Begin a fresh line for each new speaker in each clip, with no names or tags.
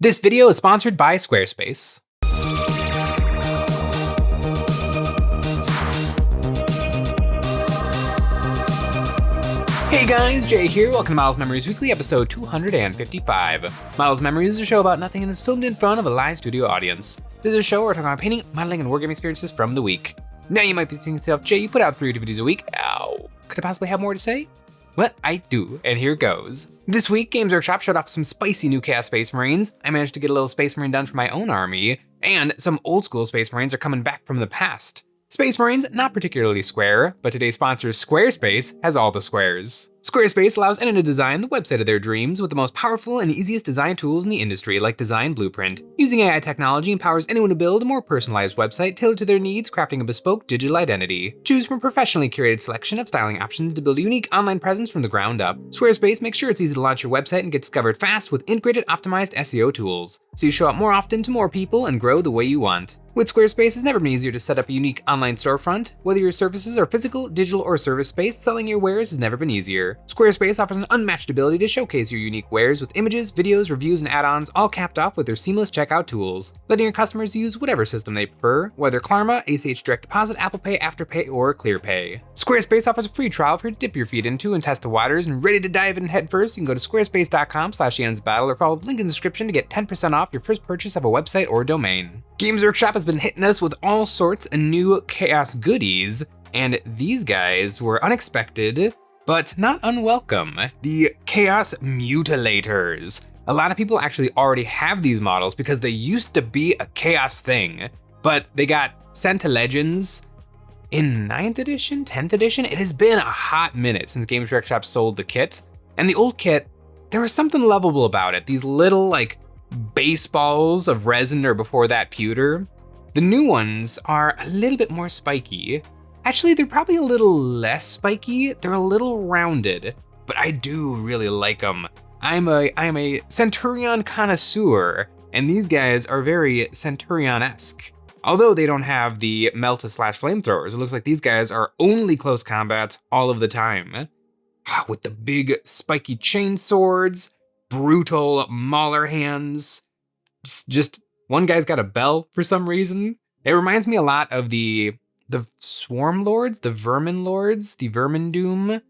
This video is sponsored by Squarespace. Hey guys, Jay here. Welcome to Models Memories Weekly, episode 255. Models Memories is a show about nothing and is filmed in front of a live studio audience. This is a show where we're talking about painting, modeling, and wargaming experiences from the week. Now you might be thinking to yourself, Jay, you put out 3 videos a week. Ow. Could I possibly have more to say? Well, I do, and here goes. This week, Games Workshop showed off some spicy new Chaos Space Marines. I managed to get a little Space Marine done for my own army, and some old school Space Marines are coming back from the past. Space Marines, not particularly square, but today's sponsor, Squarespace, has all the squares. Squarespace allows anyone to design the website of their dreams with the most powerful and easiest design tools in the industry, like Design Blueprint. Using AI technology empowers anyone to build a more personalized website tailored to their needs, crafting a bespoke digital identity. Choose from a professionally curated selection of styling options to build a unique online presence from the ground up. Squarespace makes sure it's easy to launch your website and get discovered fast with integrated, optimized SEO tools, so you show up more often to more people and grow the way you want. With Squarespace, it's never been easier to set up a unique online storefront. Whether your services are physical, digital, or service-based, selling your wares has never been easier. Squarespace offers an unmatched ability to showcase your unique wares with images, videos, reviews, and add-ons, all capped off with their seamless checkout tools, letting your customers use whatever system they prefer, whether Klarna, ACH Direct Deposit, Apple Pay, Afterpay, or ClearPay. Squarespace offers a free trial for you to dip your feet into and test the waters, and ready to dive in headfirst, you can go to squarespace.com/EonsOfBattle or follow the link in the description to get 10% off your first purchase of a website or domain. Games Workshop has been hitting us with all sorts of new chaos goodies, and these guys were unexpected, but not unwelcome. The Chaos Mutilators. A lot of people actually already have these models because they used to be a chaos thing, but they got sent to Legends in 9th edition, 10th edition. It has been a hot minute since Games Workshop sold the kit, and the old kit, there was something lovable about it. These little baseballs of resin, or before that pewter. The new ones are a little bit more spiky. Actually, they're probably a little less spiky. They're a little rounded, but I do really like them. I'm a Centurion connoisseur, and these guys are very Centurion-esque. Although they don't have the Melta/flamethrowers, it looks like these guys are only close combat all of the time. With the big spiky chain swords, brutal mauler hands. Just one guy's got a bell for some reason. It reminds me a lot of the Swarm Lords, the Vermin Lords, the Vermin Doom,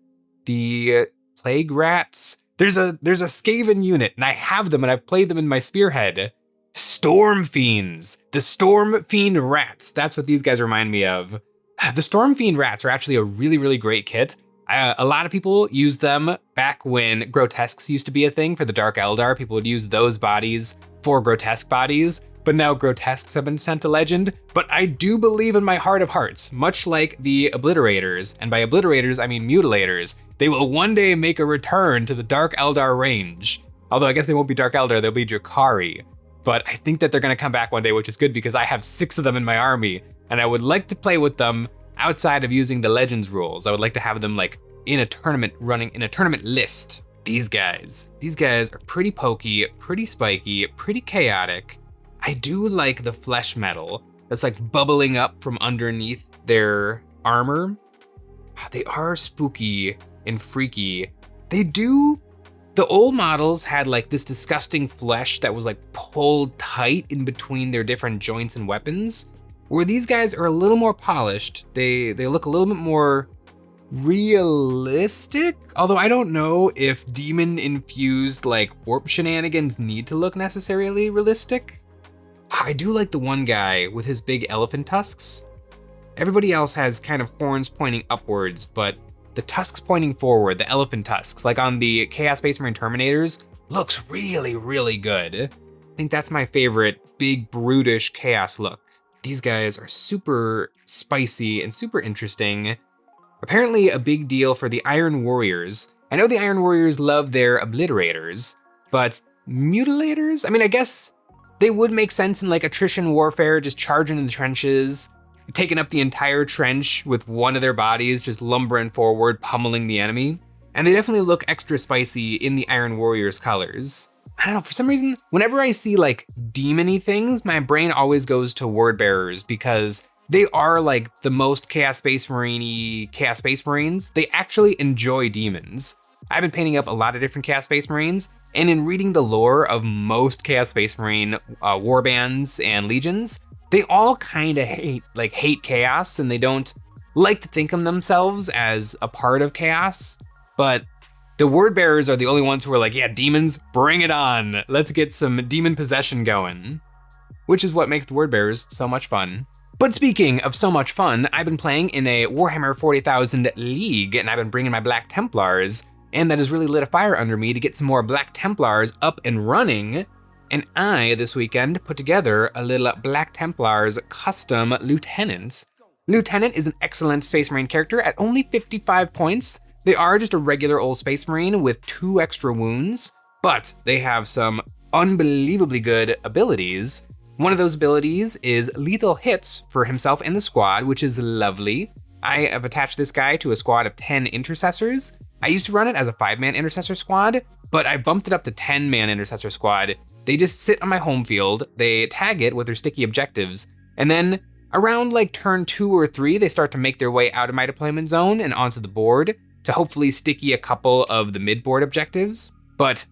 the Plague Rats. There's a Skaven unit, and I have them, and I've played them in my Spearhead. Storm Fiends, the Storm Fiend Rats. That's what these guys remind me of. The Storm Fiend Rats are actually a really, really great kit. A lot of people used them back when Grotesques used to be a thing for the Dark Eldar. People would use those bodies for Grotesque bodies, but now Grotesques have been sent to Legend. But I do believe in my heart of hearts, much like the Obliterators, and by Obliterators I mean Mutilators, they will one day make a return to the Dark Eldar range. Although I guess they won't be Dark Eldar, they'll be Drakari. But I think that they're gonna come back one day, which is good because I have 6 of them in my army, and I would like to play with them outside of using the Legends rules. I would like to have them in a tournament, running in a tournament list. These guys are pretty pokey, pretty spiky, pretty chaotic. I do like the flesh metal that's bubbling up from underneath their armor. They are spooky and freaky. The old models had this disgusting flesh that was pulled tight in between their different joints and weapons, where these guys are a little more polished. They look a little bit more realistic, although I don't know if demon infused warp shenanigans need to look necessarily realistic. I do like the one guy with his big elephant tusks. Everybody else has kind of horns pointing upwards, but the tusks pointing forward, the elephant tusks, on the Chaos Space Marine Terminators, looks really, really good. I think that's my favorite big brutish chaos look. These guys are super spicy and super interesting. Apparently a big deal for the Iron Warriors. I know the Iron Warriors love their Obliterators, but Mutilators? I mean, I guess they would make sense in attrition warfare, just charging in the trenches, taking up the entire trench with one of their bodies, just lumbering forward, pummeling the enemy. And they definitely look extra spicy in the Iron Warriors colors. I don't know, for some reason, whenever I see demon-y things, my brain always goes to Word Bearers because they are the most Chaos Space Marine-y Chaos Space Marines. They actually enjoy demons. I've been painting up a lot of different Chaos Space Marines, And in reading the lore of most Chaos Space Marine warbands and legions, they all kind of hate chaos, and they don't like to think of themselves as a part of chaos. But the word bearers are the only ones who are like, yeah, demons, bring it on. Let's get some demon possession going. Which is what makes the word bearers so much fun. But speaking of so much fun, I've been playing in a Warhammer 40,000 League, and I've been bringing my Black Templars, and that has really lit a fire under me to get some more Black Templars up and running. And I, this weekend, put together a little Black Templars custom Lieutenant. Lieutenant is an excellent Space Marine character at only 55 points. They are just a regular old Space Marine with 2 extra wounds, but they have some unbelievably good abilities. One of those abilities is lethal hits for himself and the squad, which is lovely. I have attached this guy to a squad of 10 intercessors. I used to run it as a 5-man intercessor squad, but I bumped it up to 10-man intercessor squad. They just sit on my home field, they tag it with their sticky objectives, and then around like turn 2 or 3, they start to make their way out of my deployment zone and onto the board to hopefully sticky a couple of the mid-board objectives. But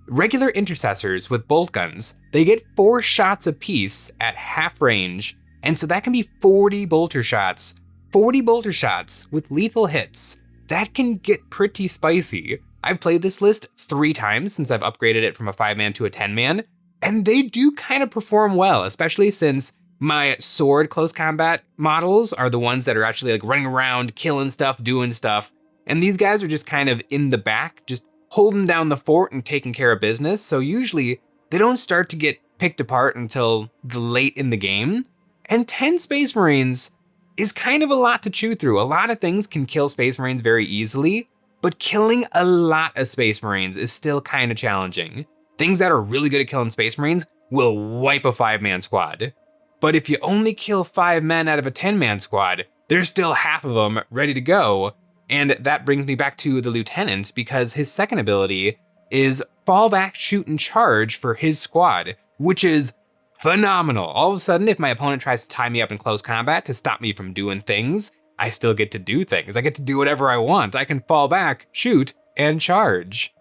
regular intercessors with bolt guns, they get 4 shots apiece at half range, and so that can be 40 bolter shots. 40 bolter shots with lethal hits. That can get pretty spicy. I've played this list 3 times since I've upgraded it from a 5-man to a 10-man, and they do kind of perform well, especially since my sword close combat models are the ones that are actually like running around, killing stuff, doing stuff, and these guys are just kind of in the back, just holding down the fort and taking care of business, so usually they don't start to get picked apart until the late in the game. And 10 Space Marines is kind of a lot to chew through. A lot of things can kill Space Marines very easily, but killing a lot of Space Marines is still kind of challenging. Things that are really good at killing Space Marines will wipe a 5-man squad. But if you only kill 5 men out of a 10-man squad, there's still half of them ready to go. And that brings me back to the Lieutenant, because his second ability is fall back, shoot, and charge for his squad, which is phenomenal. All of a sudden, if my opponent tries to tie me up in close combat to stop me from doing things, I still get to do things. I get to do whatever I want. I can fall back, shoot, and charge.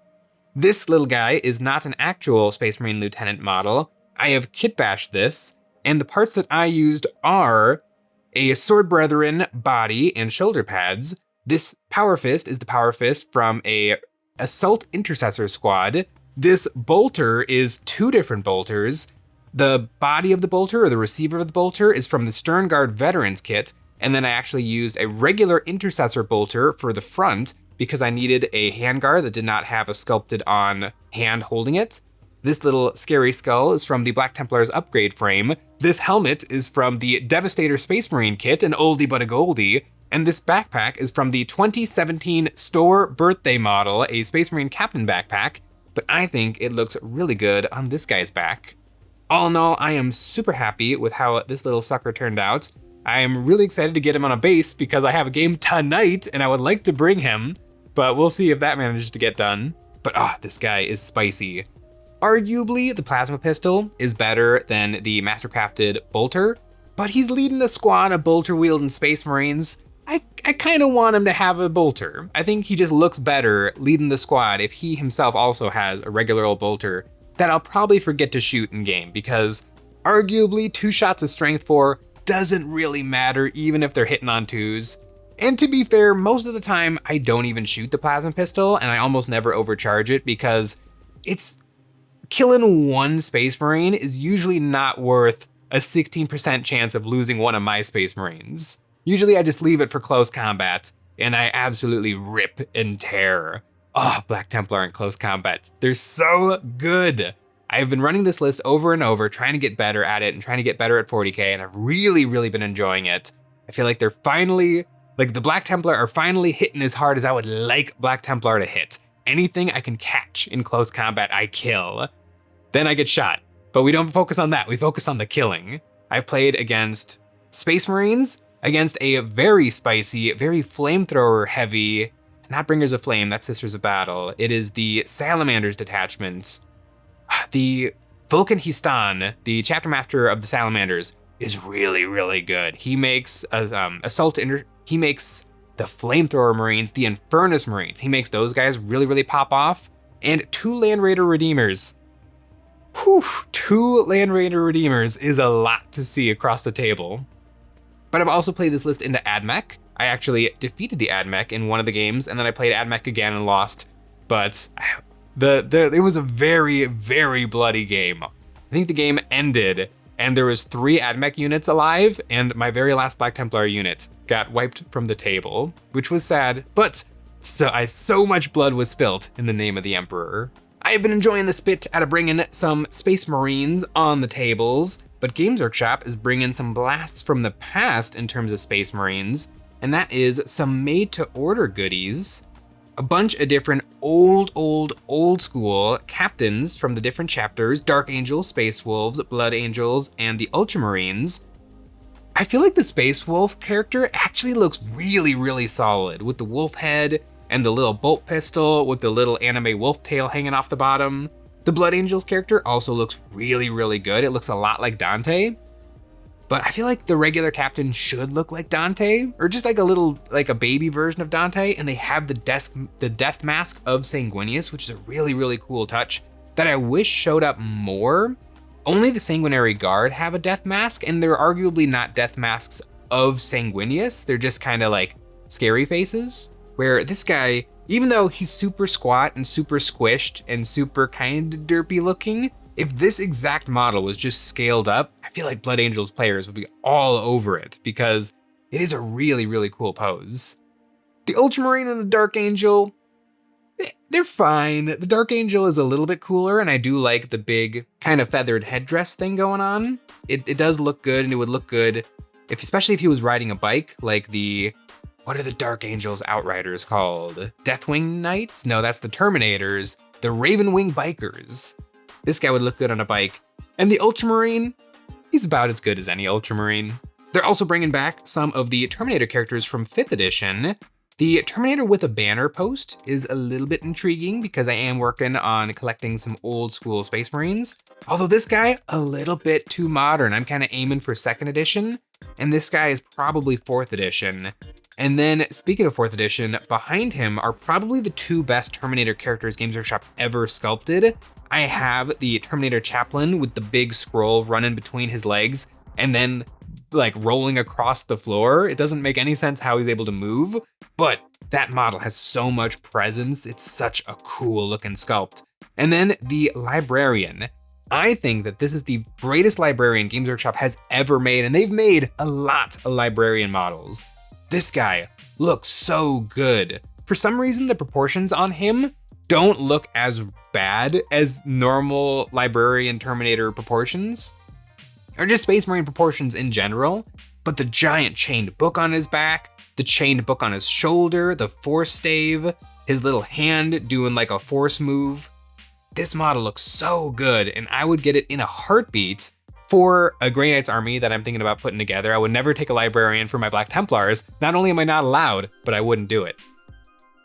This little guy is not an actual Space Marine Lieutenant model. I have kit bashed this, and the parts that I used are a Sword Brethren body and shoulder pads. This Power Fist is the Power Fist from a Assault Intercessor squad. This bolter is 2 different bolters. The body of the bolter, or the receiver of the bolter, is from the Stern Guard Veterans kit, and then I actually used a regular Intercessor bolter for the front because I needed a handguard that did not have a sculpted on hand holding it. This little scary skull is from the Black Templars upgrade frame. This helmet is from the Devastator Space Marine kit, an oldie but a goldie. And this backpack is from the 2017 store birthday model, a Space Marine Captain backpack, but I think it looks really good on this guy's back. All in all, I am super happy with how this little sucker turned out. I am really excited to get him on a base because I have a game tonight and I would like to bring him, but we'll see if that manages to get done. But this guy is spicy. Arguably, the plasma pistol is better than the mastercrafted bolter, but he's leading a squad of bolter-wielding Space Marines. I kind of want him to have a bolter. I think he just looks better leading the squad if he himself also has a regular old bolter that I'll probably forget to shoot in game, because arguably 2 shots of strength 4 doesn't really matter even if they're hitting on 2s. And to be fair, most of the time I don't even shoot the plasma pistol, and I almost never overcharge it because it's killing 1 Space Marine is usually not worth a 16% chance of losing one of my Space Marines. Usually I just leave it for close combat, and I absolutely rip and tear. Black Templar in close combat. They're so good. I've been running this list over and over, trying to get better at it and trying to get better at 40k, and I've really, really been enjoying it. I feel like they're finally, the Black Templar are finally hitting as hard as I would like Black Templar to hit. Anything I can catch in close combat, I kill. Then I get shot. But we don't focus on that, we focus on the killing. I've played against Space Marines, against a very spicy, very flamethrower heavy, not Bringers of Flame, that's Sisters of Battle. It is the Salamanders detachment. The Vulcan Histan, the chapter master of the Salamanders, is really, really good. He makes he makes the Flamethrower Marines, the Infernus Marines. He makes those guys really, really pop off. and 2 Land Raider Redeemers. Whew, 2 Land Raider Redeemers is a lot to see across the table. But I've also played this list into AdMech. I actually defeated the AdMech in one of the games, and then I played AdMech again and lost. But it was a very, very bloody game. I think the game ended, and there was 3 AdMech units alive, and my very last Black Templar unit got wiped from the table, which was sad, but so much blood was spilt in the name of the Emperor. I have been enjoying the spit out of bringing some Space Marines on the tables, but Games Workshop is bringing some blasts from the past in terms of Space Marines, and that is some made-to-order goodies. A bunch of different old school captains from the different chapters, Dark Angels, Space Wolves, Blood Angels, and the Ultramarines. I feel like the Space Wolf character actually looks really, really solid with the wolf head and the little bolt pistol with the little anime wolf tail hanging off the bottom. The Blood Angels character also looks really, really good. It looks a lot like Dante. But I feel like the regular captain should look like Dante, or just like a baby version of Dante, and they have the death mask of Sanguinius, which is a really, really cool touch that I wish showed up more. Only the Sanguinary Guard have a death mask, and they're arguably not death masks of Sanguinius. They're just kind of like scary faces, where this guy, even though he's super squat and super squished and super kind of derpy looking, if this exact model was just scaled up, I feel like Blood Angels players would be all over it because it is a really, really cool pose. The Ultramarine and the Dark Angel, they're fine. The Dark Angel is a little bit cooler, and I do like the big kind of feathered headdress thing going on. It does look good, and it would look good especially if he was riding a bike, like what are the Dark Angels Outriders called? Deathwing Knights? No, that's the Terminators, the Ravenwing Bikers. This guy would look good on a bike. And the Ultramarine, he's about as good as any Ultramarine. They're also bringing back some of the Terminator characters from 5th edition. The Terminator with a banner post is a little bit intriguing because I am working on collecting some old school Space Marines. Although this guy, a little bit too modern. I'm kind of aiming for 2nd edition, and this guy is probably 4th edition. And then, speaking of 4th edition, behind him are probably the 2 best Terminator characters Games Workshop ever sculpted. I have the Terminator Chaplain with the big scroll running between his legs and then like rolling across the floor. It doesn't make any sense how he's able to move, but that model has so much presence. It's such a cool looking sculpt. And then the Librarian. I think that this is the greatest librarian Games Workshop has ever made, and they've made a lot of librarian models. This guy looks so good. For some reason, the proportions on him don't look as bad as normal librarian Terminator proportions, or just Space Marine proportions in general, but the giant chained book on his back, the chained book on his shoulder, the force stave, his little hand doing like a force move. This model looks so good, and I would get it in a heartbeat for a Grey Knights army that I'm thinking about putting together. I would never take a librarian for my Black Templars. Not only am I not allowed, but I wouldn't do it.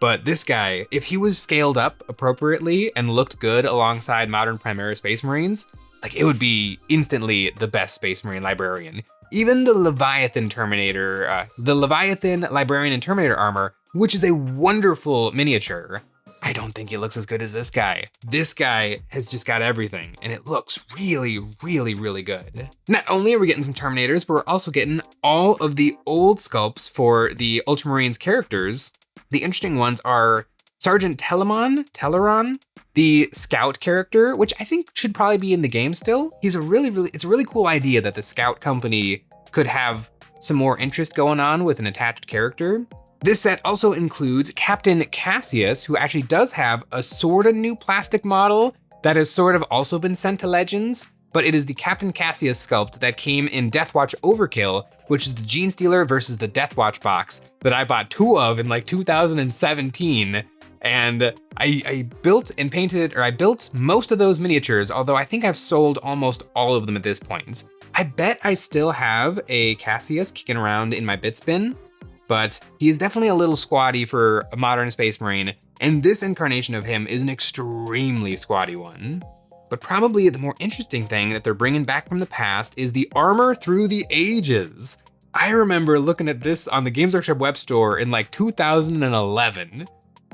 But this guy, if he was scaled up appropriately and looked good alongside modern Primaris Space Marines, like it would be instantly the best Space Marine librarian. Even the Leviathan Terminator, the Leviathan Librarian and Terminator armor, which is a wonderful miniature, I don't think it looks as good as this guy. This guy has just got everything, and it looks really, really, really good. Not only are we getting some Terminators, but we're also getting all of the old sculpts for the Ultramarines characters. The interesting ones are Sergeant Teleron, the Scout character, which I think should probably be in the game still. It's a really cool idea that the Scout company could have some more interest going on with an attached character. This set also includes Captain Cassius, who actually does have a sort of new plastic model that has sort of also been sent to Legends, but it is the Captain Cassius sculpt that came in Deathwatch Overkill, which is the Gene Stealer versus the Deathwatch box that I bought 2 of in like 2017. And I built and painted, or I built most of those miniatures, although I think I've sold almost all of them at this point. I bet I still have a Cassius kicking around in my bits bin, but he is definitely a little squatty for a modern Space Marine, and this incarnation of him is an extremely squatty one. But probably the more interesting thing that they're bringing back from the past is the Armor Through the Ages. I remember looking at this on the Games Workshop web store in like 2011.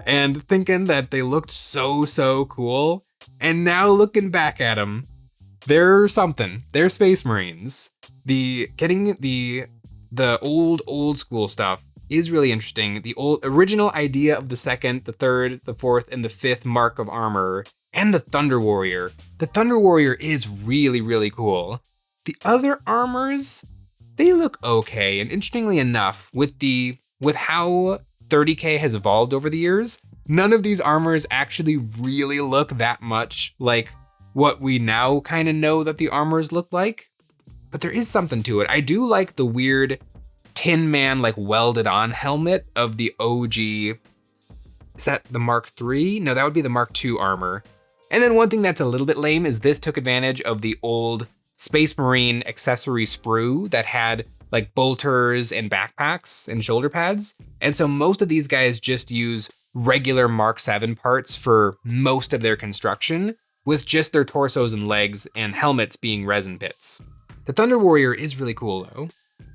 and thinking that they looked so cool. And now looking back at them, they're something. They're Space Marines. Getting the old school stuff is really interesting. The original idea of the second, the third, the fourth, and the fifth mark of armor, and the Thunder Warrior. The Thunder Warrior is really cool. The other armors, they look okay, and interestingly enough, with how 30K has evolved over the years, none of these armors actually really look that much like what we now kind of know that the armors look like. But there is something to it. I do like the weird Tin Man like welded on helmet of the OG. Is that the Mark III? No, that would be the Mark II armor. And then one thing that's a little bit lame is this took advantage of the old Space Marine accessory sprue that had like bolters and backpacks and shoulder pads. And so most of these guys just use regular Mark VII parts for most of their construction, with just their torsos and legs and helmets being resin pits. The Thunder Warrior is really cool though.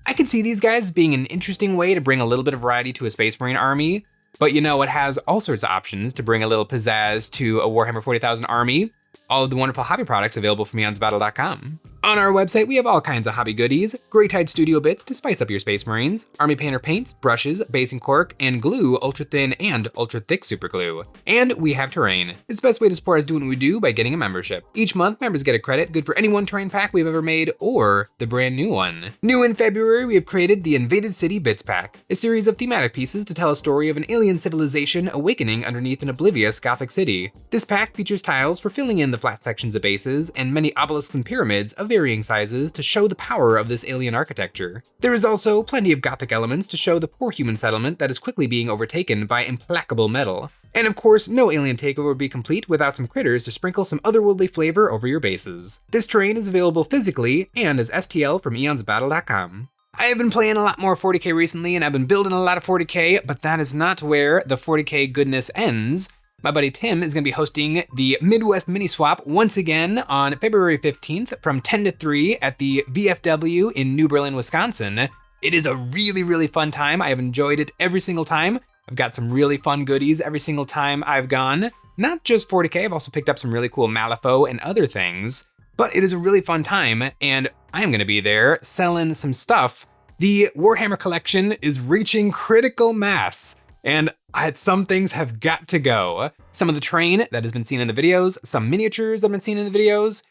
I can see these guys being an interesting way to bring a little bit of variety to a Space Marine army, but you know, it has all sorts of options to bring a little pizzazz to a Warhammer 40,000 army. All of the wonderful hobby products available from EonsOfBattle.com. On our website, we have all kinds of hobby goodies, Greytide Studio bits to spice up your Space Marines, Army Painter paints, brushes, basing cork, and glue, ultra thin and ultra thick super glue. And we have terrain. It's the best way to support us doing what we do by getting a membership. Each month, members get a credit good for any one terrain pack we've ever made or the brand new one. New in February, we have created the Invaded City Bits Pack, a series of thematic pieces to tell a story of an alien civilization awakening underneath an oblivious Gothic city. This pack features tiles for filling in the flat sections of bases and many obelisks and pyramids of varying sizes to show the power of this alien architecture. There is also plenty of Gothic elements to show the poor human settlement that is quickly being overtaken by implacable metal. And of course, no alien takeover would be complete without some critters to sprinkle some otherworldly flavor over your bases. This terrain is available physically and as STL from EonsOfBattle.com. I have been playing a lot more 40K recently, and I've been building a lot of 40K, but that is not where the 40K goodness ends. My buddy Tim is going to be hosting the Midwest Mini Swap once again on February 15th from 10 to 3 at the VFW in New Berlin, Wisconsin. It is a really fun time. I have enjoyed it every single time. I've got some really fun goodies every single time I've gone. Not just 40K, I've also picked up some really cool Malifaux and other things. But it is a really fun time, and I am going to be there selling some stuff. The Warhammer collection is reaching critical mass, and some things have got to go. Some of the terrain that has been seen in the videos, some miniatures that have been seen in the videos,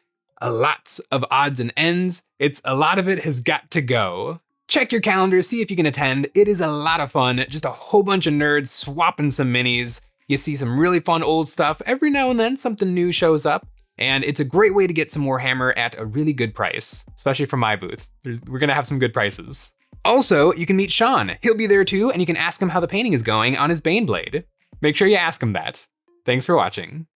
lots of odds and ends. A lot of it has got to go. Check your calendar, see if you can attend. It is a lot of fun, just a whole bunch of nerds swapping some minis. You see some really fun old stuff. Every now and then something new shows up, and it's a great way to get some Warhammer at a really good price, especially from my booth. We're gonna have some good prices. Also, you can meet Sean. He'll be there too, and you can ask him how the painting is going on his Baneblade. Make sure you ask him that. Thanks for watching.